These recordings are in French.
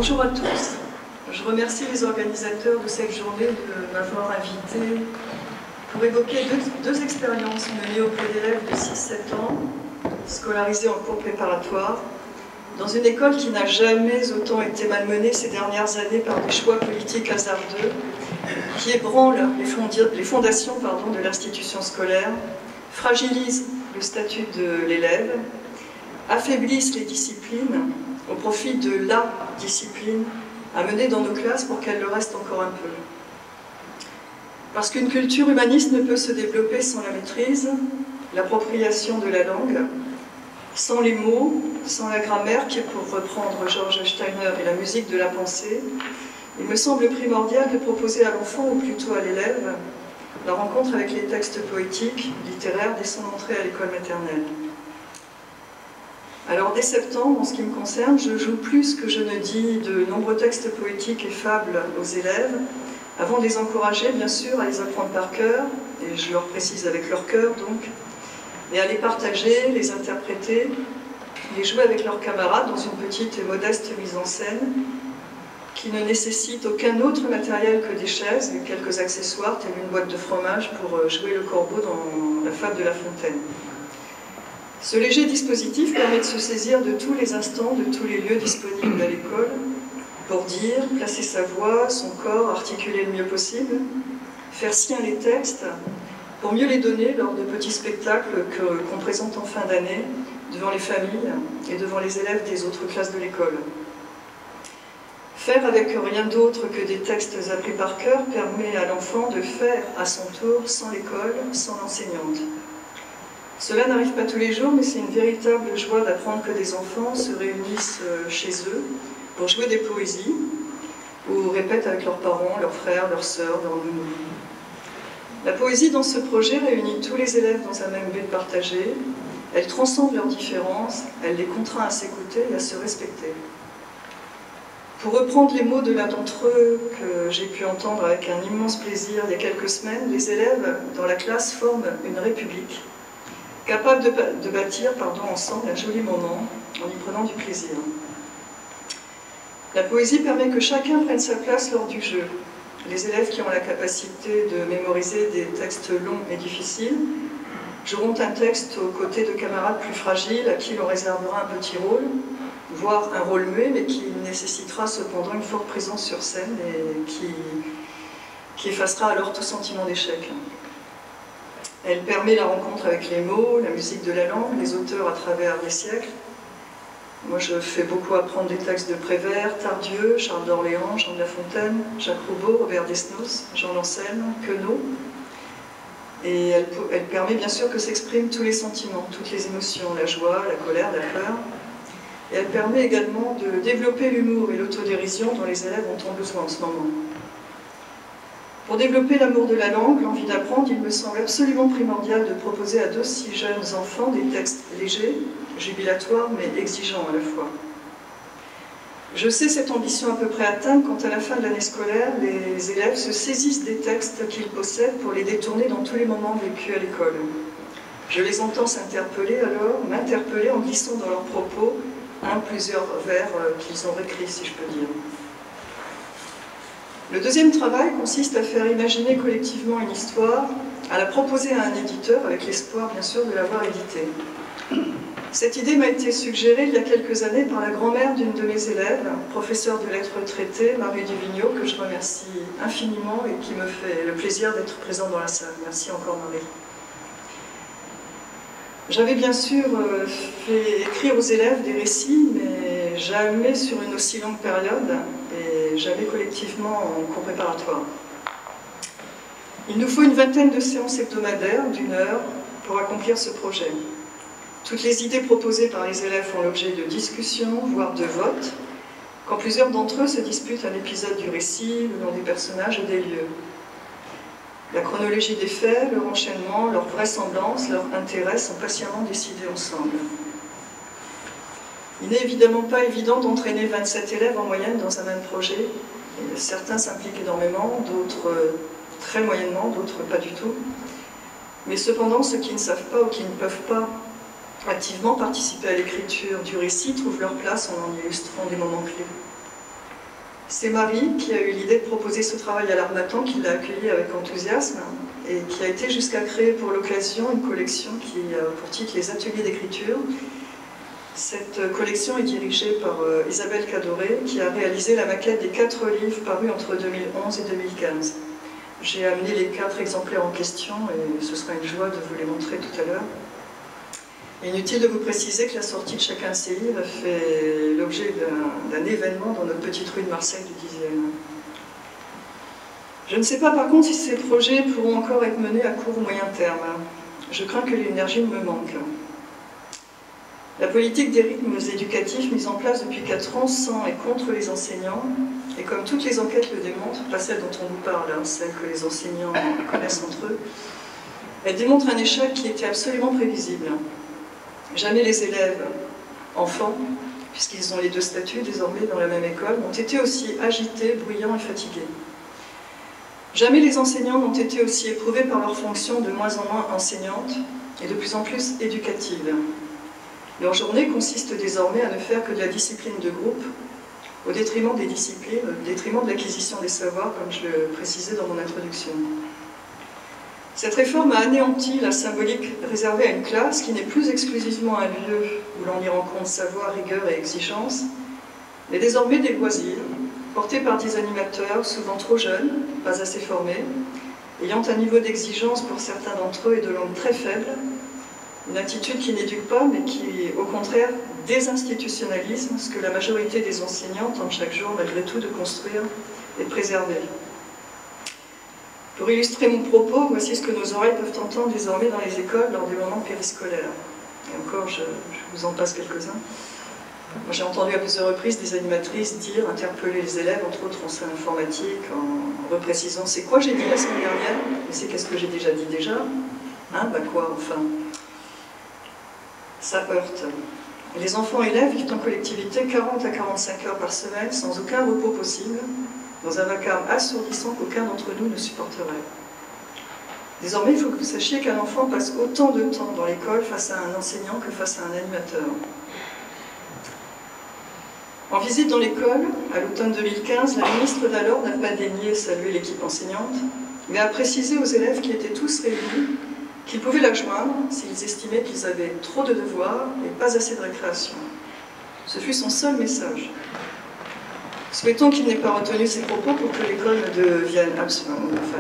Bonjour à tous. Je remercie les organisateurs de cette journée de m'avoir invité pour évoquer deux expériences menées auprès d'élèves de 6-7 ans, scolarisés en cours préparatoire, dans une école qui n'a jamais autant été malmenée ces dernières années par des choix politiques hasardeux, qui ébranlent les fondations de l'institution scolaire, fragilisent le statut de l'élève, affaiblissent les disciplines au profit de la discipline à mener dans nos classes pour qu'elle le reste encore un peu. Parce qu'une culture humaniste ne peut se développer sans la maîtrise, l'appropriation de la langue, sans les mots, sans la grammaire, qui est, pour reprendre George Steiner, et la musique de la pensée, il me semble primordial de proposer à l'enfant, ou plutôt à l'élève, la rencontre avec les textes poétiques, littéraires, dès son entrée à l'école maternelle. Alors, dès septembre, en ce qui me concerne, je joue plus que je ne dis de nombreux textes poétiques et fables aux élèves, avant de les encourager, bien sûr, à les apprendre par cœur, et je leur précise avec leur cœur, donc, et à les partager, les interpréter, les jouer avec leurs camarades dans une petite et modeste mise en scène, qui ne nécessite aucun autre matériel que des chaises et quelques accessoires, tels une boîte de fromage pour jouer le corbeau dans la fable de La Fontaine. Ce léger dispositif permet de se saisir de tous les instants, de tous les lieux disponibles à l'école, pour dire, placer sa voix, son corps, articuler le mieux possible, faire sien les textes, pour mieux les donner lors de petits spectacles qu'on présente en fin d'année, devant les familles et devant les élèves des autres classes de l'école. Faire avec rien d'autre que des textes appris par cœur permet à l'enfant de faire à son tour sans l'école, sans l'enseignante. Cela n'arrive pas tous les jours, mais c'est une véritable joie d'apprendre que des enfants se réunissent chez eux pour jouer des poésies, ou répètent avec leurs parents, leurs frères, leurs sœurs, leurs nounous. La poésie dans ce projet réunit tous les élèves dans un même but partagé, elle transcende leurs différences, elle les contraint à s'écouter et à se respecter. Pour reprendre les mots de l'un d'entre eux que j'ai pu entendre avec un immense plaisir il y a quelques semaines, les élèves dans la classe forment une république, capable de bâtir ensemble un joli moment en y prenant du plaisir. La poésie permet que chacun prenne sa place lors du jeu. Les élèves qui ont la capacité de mémoriser des textes longs et difficiles joueront un texte aux côtés de camarades plus fragiles à qui l'on réservera un petit rôle, voire un rôle muet, mais qui nécessitera cependant une forte présence sur scène et qui effacera alors tout sentiment d'échec. Elle permet la rencontre avec les mots, la musique de la langue, les auteurs à travers les siècles. Moi, je fais beaucoup apprendre des textes de Prévert, Tardieu, Charles d'Orléans, Jean de La Fontaine, Jacques Roubaud, Robert Desnos, Jean Lancelme, Queneau. Et elle permet bien sûr que s'expriment tous les sentiments, toutes les émotions, la joie, la colère, la peur. Et elle permet également de développer l'humour et l'autodérision dont les élèves ont tant besoin en ce moment. Pour développer l'amour de la langue, l'envie d'apprendre, il me semble absolument primordial de proposer à d'aussi jeunes enfants des textes légers, jubilatoires, mais exigeants à la fois. Je sais cette ambition à peu près atteinte quand à la fin de l'année scolaire, les élèves se saisissent des textes qu'ils possèdent pour les détourner dans tous les moments vécus à l'école. Je les entends s'interpeller alors, m'interpeller en glissant dans leurs propos plusieurs vers qu'ils ont écrits, si je peux dire. Le deuxième travail consiste à faire imaginer collectivement une histoire, à la proposer à un éditeur, avec l'espoir bien sûr de l'avoir éditée. Cette idée m'a été suggérée il y a quelques années par la grand-mère d'une de mes élèves, professeure de lettres traitées, Marie Duvigneau, que je remercie infiniment et qui me fait le plaisir d'être présente dans la salle. Merci encore Marie. J'avais bien sûr fait écrire aux élèves des récits, mais jamais sur une aussi longue période, et jamais collectivement en cours préparatoire. Il nous faut une vingtaine de séances hebdomadaires d'1 heure pour accomplir ce projet. Toutes les idées proposées par les élèves font l'objet de discussions, voire de votes, quand plusieurs d'entre eux se disputent un épisode du récit, le nom des personnages et des lieux. La chronologie des faits, leur enchaînement, leur vraisemblance, leur intérêt sont patiemment décidés ensemble. Il n'est évidemment pas évident d'entraîner 27 élèves en moyenne dans un même projet. Et certains s'impliquent énormément, d'autres très moyennement, d'autres pas du tout. Mais cependant, ceux qui ne savent pas ou qui ne peuvent pas activement participer à l'écriture du récit trouvent leur place en illustrant des moments clés. C'est Marie qui a eu l'idée de proposer ce travail à l'Harmattan, qui l'a accueilli avec enthousiasme et qui a été jusqu'à créer pour l'occasion une collection qui a pour titre Les Ateliers d'écriture. Cette collection est dirigée par Isabelle Cadoré, qui a réalisé la maquette des 4 livres parus entre 2011 et 2015. J'ai amené les 4 exemplaires en question et ce sera une joie de vous les montrer tout à l'heure. Inutile de vous préciser que la sortie de chacun de ces livres a fait l'objet d'un événement dans notre petite rue de Marseille du 10e. Je ne sais pas par contre si ces projets pourront encore être menés à court ou moyen terme. Je crains que l'énergie ne me manque. La politique des rythmes éducatifs mise en place depuis 4 ans sans et contre les enseignants, et comme toutes les enquêtes le démontrent, pas celle dont on vous parle, hein, celle que les enseignants connaissent entre eux, elle démontre un échec qui était absolument prévisible. Jamais les élèves, enfants, puisqu'ils ont les 2 statuts désormais dans la même école, n'ont été aussi agités, bruyants et fatigués. Jamais les enseignants n'ont été aussi éprouvés par leur fonction de moins en moins enseignante et de plus en plus éducative. Leur journée consiste désormais à ne faire que de la discipline de groupe, au détriment des disciplines, au détriment de l'acquisition des savoirs, comme je le précisais dans mon introduction. Cette réforme a anéanti la symbolique réservée à une classe qui n'est plus exclusivement un lieu où l'on y rencontre savoir, rigueur et exigence, mais désormais des loisirs, portés par des animateurs souvent trop jeunes, pas assez formés, ayant un niveau d'exigence pour certains d'entre eux et de langue très faible, une attitude qui n'éduque pas, mais qui, au contraire, désinstitutionnalise ce que la majorité des enseignants tentent chaque jour, malgré tout, de construire et de préserver. Pour illustrer mon propos, voici ce que nos oreilles peuvent entendre désormais dans les écoles lors des moments périscolaires. Et encore, je vous en passe quelques-uns. J'ai entendu à plusieurs reprises des animatrices dire, interpeller les élèves, entre autres en salle informatique, en reprécisant « c'est quoi j'ai dit la semaine dernière ?» Mais c'est qu'est-ce que j'ai déjà dit déjà ? Hein, bah quoi, enfin. Ça heurte. Les enfants élèves vivent en collectivité 40 à 45 heures par semaine, sans aucun repos possible, dans un vacarme assourdissant qu'aucun d'entre nous ne supporterait. Désormais, il faut que vous sachiez qu'un enfant passe autant de temps dans l'école face à un enseignant que face à un animateur. En visite dans l'école, à l'automne 2015, la ministre d'alors n'a pas daigné saluer l'équipe enseignante, mais a précisé aux élèves qui étaient tous réunis qu'ils pouvaient la joindre s'ils estimaient qu'ils avaient trop de devoirs et pas assez de récréation. Ce fut son seul message. Souhaitons qu'il n'ait pas retenu ces propos pour que l'école ne devienne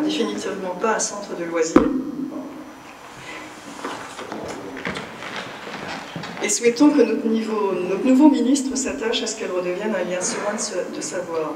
définitivement pas un centre de loisirs. Et souhaitons que notre nouveau ministre s'attache à ce qu'elle redevienne un lien serein de savoir.